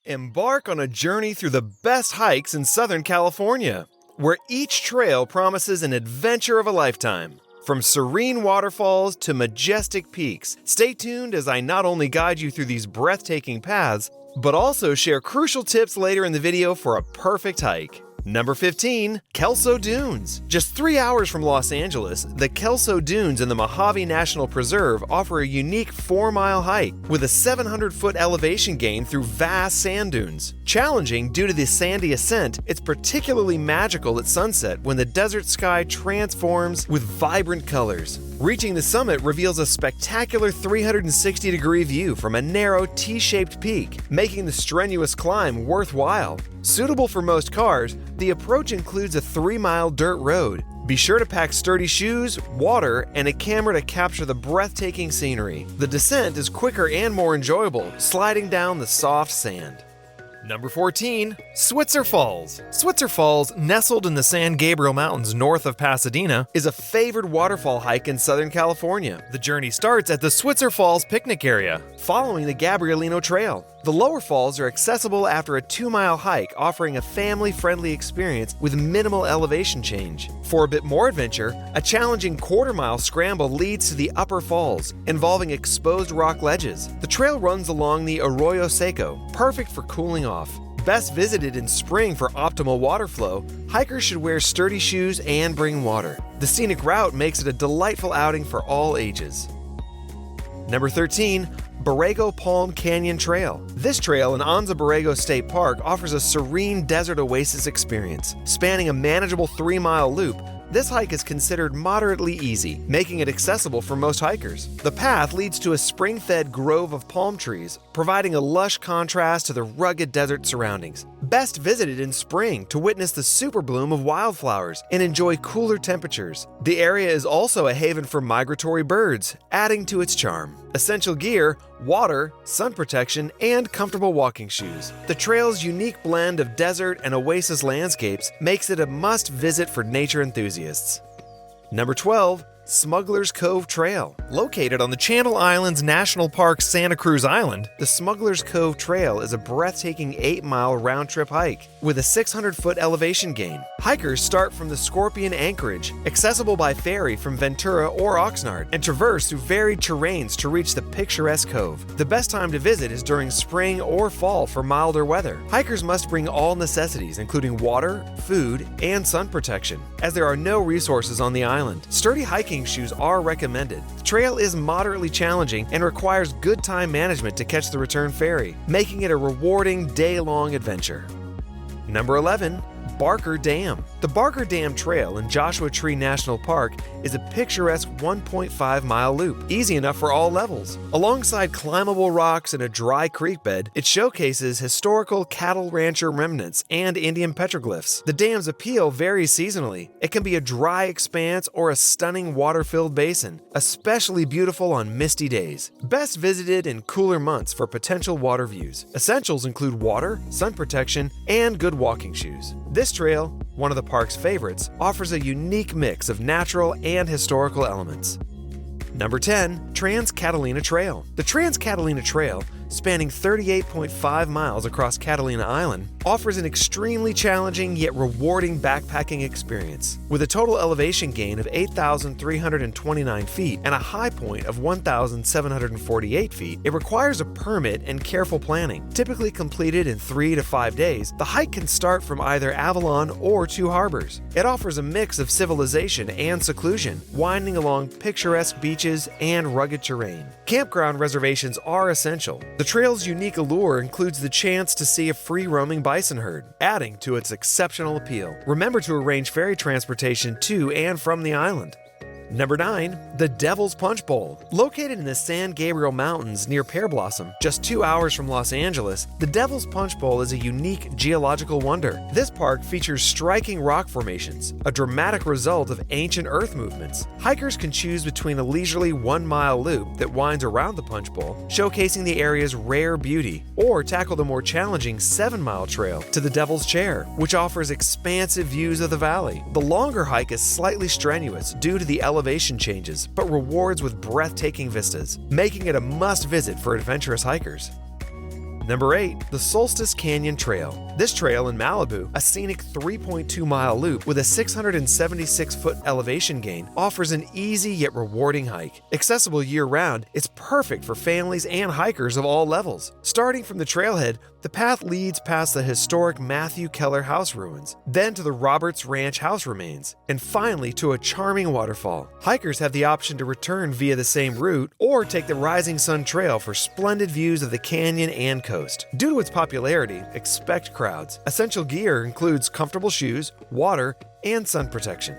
Embark on a journey through the best hikes in Southern California, where each trail promises an adventure of a lifetime. From serene waterfalls to majestic peaks, stay tuned as I not only guide you through these breathtaking paths, but also share crucial tips later in the video for a perfect hike. Number 15, Kelso Dunes. Just 3 hours from Los Angeles, the Kelso Dunes in the Mojave National Preserve offer a unique 4-mile hike with a 700-foot elevation gain through vast sand dunes. Challenging due to the sandy ascent, it's particularly magical at sunset when the desert sky transforms with vibrant colors. Reaching the summit reveals a spectacular 360-degree view from a narrow T-shaped peak, making the strenuous climb worthwhile. Suitable for most cars, the approach includes a 3-mile dirt road. Be sure to pack sturdy shoes, water, and a camera to capture the breathtaking scenery. The descent is quicker and more enjoyable, sliding down the soft sand. Number 14, Switzer Falls. Switzer Falls, nestled in the San Gabriel Mountains north of Pasadena, is a favored waterfall hike in Southern California. The journey starts at the Switzer Falls picnic area, following the Gabrielino Trail. The lower falls are accessible after a 2-mile hike, offering a family-friendly experience with minimal elevation change. For a bit more adventure, a challenging quarter-mile scramble leads to the upper falls, involving exposed rock ledges. The trail runs along the Arroyo Seco, perfect for cooling off. Best visited in spring for optimal water flow, hikers should wear sturdy shoes and bring water. The scenic route makes it a delightful outing for all ages. Number 13, Borrego Palm Canyon Trail. This trail in Anza Borrego State Park offers a serene desert oasis experience. Spanning a manageable 3-mile loop, this hike is considered moderately easy, making it accessible for most hikers. The path leads to a spring-fed grove of palm trees, providing a lush contrast to the rugged desert surroundings. Best visited in spring to witness the super bloom of wildflowers and enjoy cooler temperatures. The area is also a haven for migratory birds, adding to its charm. Essential gear, water, sun protection, and comfortable walking shoes. The trail's unique blend of desert and oasis landscapes makes it a must-visit for nature enthusiasts. Number 12, Smuggler's Cove Trail. Located on the Channel Islands National Park Santa Cruz Island, the Smuggler's Cove Trail is a breathtaking 8-mile round-trip hike with a 600-foot elevation gain. Hikers start from the Scorpion Anchorage, accessible by ferry from Ventura or Oxnard, and traverse through varied terrains to reach the picturesque cove. The best time to visit is during spring or fall for milder weather. Hikers must bring all necessities, including water, food, and sun protection, as there are no resources on the island. Sturdy hiking shoes are recommended. The trail is moderately challenging and requires good time management to catch the return ferry, making it a rewarding day-long adventure. Number 11, Barker Dam. The Barker Dam Trail in Joshua Tree National Park is a picturesque 1.5-mile loop, easy enough for all levels. Alongside climbable rocks and a dry creek bed, it showcases historical cattle rancher remnants and Indian petroglyphs. The dam's appeal varies seasonally. It can be a dry expanse or a stunning water-filled basin, especially beautiful on misty days. Best visited in cooler months for potential water views. Essentials include water, sun protection, and good walking shoes. This trail, one of the park's favorites, offers a unique mix of natural and historical elements. Number 10, Catalina Trail. The Catalina Trail, spanning 38.5 miles across Catalina Island, offers an extremely challenging yet rewarding backpacking experience. With a total elevation gain of 8,329 feet and a high point of 1,748 feet, it requires a permit and careful planning. Typically completed in 3 to 5 days, the hike can start from either Avalon or Two Harbors. It offers a mix of civilization and seclusion, winding along picturesque beaches and rugged terrain. Campground reservations are essential. The trail's unique allure includes the chance to see a free-roaming bison herd, adding to its exceptional appeal. Remember to arrange ferry transportation to and from the island. Number 9, the Devil's Punch Bowl. Located in the San Gabriel Mountains near Pear Blossom, just 2 hours from Los Angeles, the Devil's Punch Bowl is a unique geological wonder. This park features striking rock formations, a dramatic result of ancient earth movements. Hikers can choose between a leisurely 1-mile loop that winds around the Punch Bowl, showcasing the area's rare beauty, or tackle the more challenging 7-mile trail to the Devil's Chair, which offers expansive views of the valley. The longer hike is slightly strenuous due to the elevation changes, but rewards with breathtaking vistas, making it a must-visit for adventurous hikers. Number 8. The Solstice Canyon Trail. This trail in Malibu, a scenic 3.2-mile loop with a 676-foot elevation gain, offers an easy yet rewarding hike. Accessible year-round, it's perfect for families and hikers of all levels. Starting from the trailhead, the path leads past the historic Matthew Keller house ruins, then to the Roberts Ranch house remains, and finally to a charming waterfall. Hikers have the option to return via the same route or take the Rising Sun Trail for splendid views of the canyon and coast. Due to its popularity, expect crowds. Essential gear includes comfortable shoes, water, and sun protection.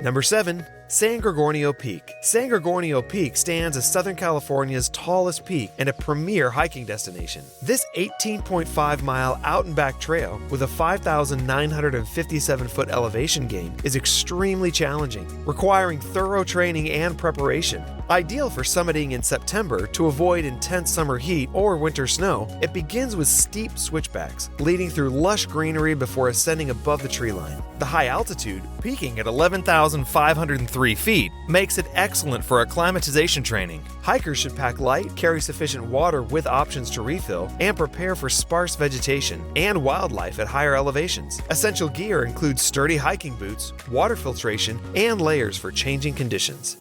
Number 7. San Gorgonio Peak. San Gorgonio Peak stands as Southern California's tallest peak and a premier hiking destination. This 18.5-mile out-and-back trail with a 5,957-foot elevation gain is extremely challenging, requiring thorough training and preparation. Ideal for summiting in September to avoid intense summer heat or winter snow, it begins with steep switchbacks, leading through lush greenery before ascending above the tree line. The high altitude, peaking at 11,503 feet, makes it excellent for acclimatization training. Hikers should pack light, carry sufficient water with options to refill, and prepare for sparse vegetation and wildlife at higher elevations. Essential gear includes sturdy hiking boots, water filtration, and layers for changing conditions.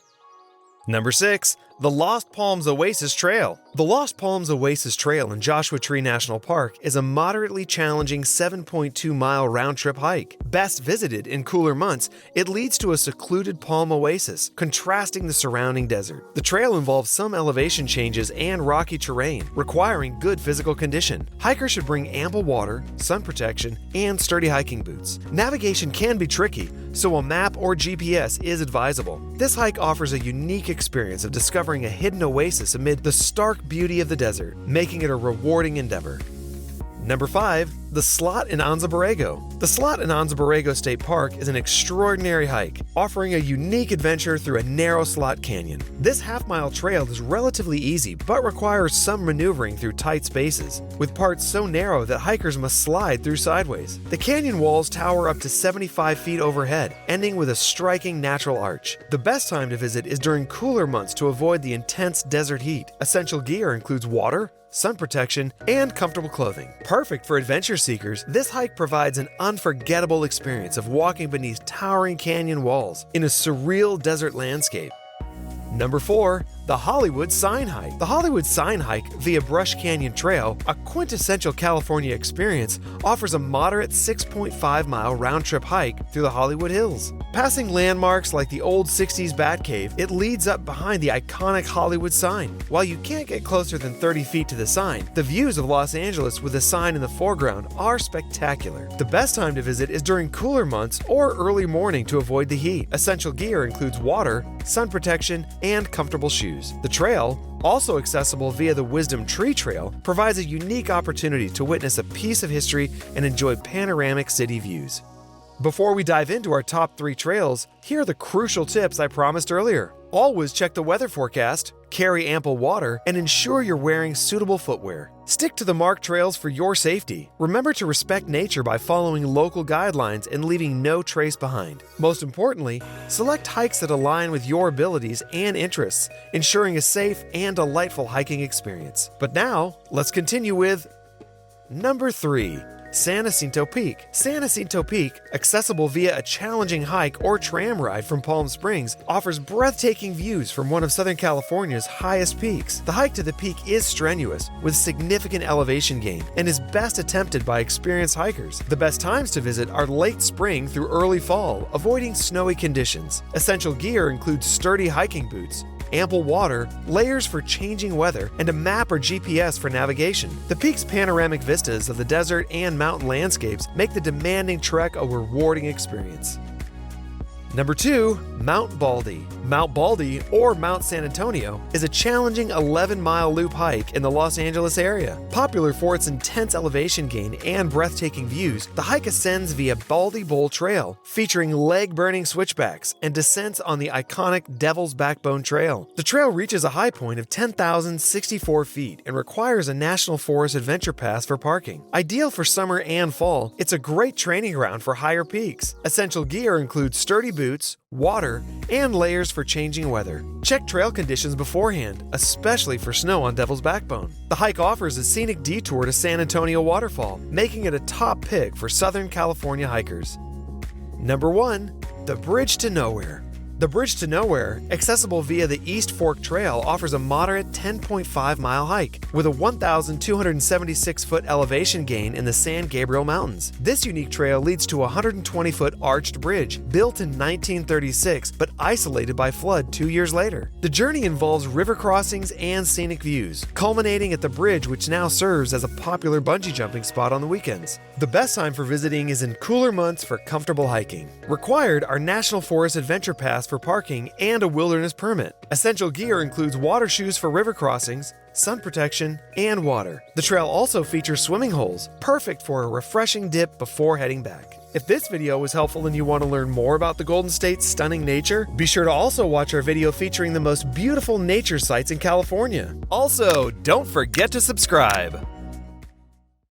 Number 6. The Lost Palms Oasis Trail. The Lost Palms Oasis Trail in Joshua Tree National Park is a moderately challenging 7.2-mile round-trip hike. Best visited in cooler months, it leads to a secluded palm oasis, contrasting the surrounding desert. The trail involves some elevation changes and rocky terrain, requiring good physical condition. Hikers should bring ample water, sun protection, and sturdy hiking boots. Navigation can be tricky, so a map or GPS is advisable. This hike offers a unique experience of discovering a hidden oasis amid the stark beauty of the desert, making it a rewarding endeavor. Number 5. The Slot in Anza, Borrego. The Slot in Anza Borrego State Park is an extraordinary hike, offering a unique adventure through a narrow slot canyon. This half-mile trail is relatively easy, but requires some maneuvering through tight spaces, with parts so narrow that hikers must slide through sideways. The canyon walls tower up to 75 feet overhead, ending with a striking natural arch. The best time to visit is during cooler months to avoid the intense desert heat. Essential gear includes water, sun protection, and comfortable clothing. Perfect for adventure seekers, this hike provides an unforgettable experience of walking beneath towering canyon walls in a surreal desert landscape. Number 4. The Hollywood Sign Hike. The Hollywood Sign Hike via Brush Canyon Trail, a quintessential California experience, offers a moderate 6.5-mile round-trip hike through the Hollywood Hills. Passing landmarks like the old 60s Batcave, it leads up behind the iconic Hollywood sign. While you can't get closer than 30 feet to the sign, the views of Los Angeles with the sign in the foreground are spectacular. The best time to visit is during cooler months or early morning to avoid the heat. Essential gear includes water, sun protection, and comfortable shoes. The trail, also accessible via the Wisdom Tree Trail, provides a unique opportunity to witness a piece of history and enjoy panoramic city views. Before we dive into our top 3 trails, here are the crucial tips I promised earlier. Always check the weather forecast, carry ample water, and ensure you're wearing suitable footwear. Stick to the marked trails for your safety. Remember to respect nature by following local guidelines and leaving no trace behind. Most importantly, select hikes that align with your abilities and interests, ensuring a safe and delightful hiking experience. But now, let's continue with Number 3. San Jacinto Peak. San Jacinto Peak, accessible via a challenging hike or tram ride from Palm Springs, offers breathtaking views from one of Southern California's highest peaks. The hike to the peak is strenuous, with significant elevation gain, and is best attempted by experienced hikers. The best times to visit are late spring through early fall, avoiding snowy conditions. Essential gear includes sturdy hiking boots, ample water, layers for changing weather, and a map or GPS for navigation. The peak's panoramic vistas of the desert and mountain landscapes make the demanding trek a rewarding experience. Number 2. Mount Baldy. Mount Baldy, or Mount San Antonio, is a challenging 11-mile loop hike in the Los Angeles area. Popular for its intense elevation gain and breathtaking views, the hike ascends via Baldy Bowl Trail, featuring leg-burning switchbacks and descents on the iconic Devil's Backbone Trail. The trail reaches a high point of 10,064 feet and requires a National Forest Adventure Pass for parking. Ideal for summer and fall, it's a great training ground for higher peaks. Essential gear includes sturdy boots, water, and layers for changing weather. Check trail conditions beforehand, especially for snow on Devil's Backbone. The hike offers a scenic detour to San Antonio Waterfall, making it a top pick for Southern California hikers. Number 1. The Bridge to Nowhere. The Bridge to Nowhere, accessible via the East Fork Trail, offers a moderate 10.5-mile hike with a 1,276-foot elevation gain in the San Gabriel Mountains. This unique trail leads to a 120-foot arched bridge built in 1936 but isolated by flood 2 years later. The journey involves river crossings and scenic views, culminating at the bridge, which now serves as a popular bungee jumping spot on the weekends. The best time for visiting is in cooler months for comfortable hiking. Required are National Forest Adventure Pass for parking and a wilderness permit. Essential gear includes water shoes for river crossings, sun protection, and water. The trail also features swimming holes, perfect for a refreshing dip before heading back. If this video was helpful and you want to learn more about the Golden State's stunning nature, be sure to also watch our video featuring the most beautiful nature sites in California. Also, don't forget to subscribe.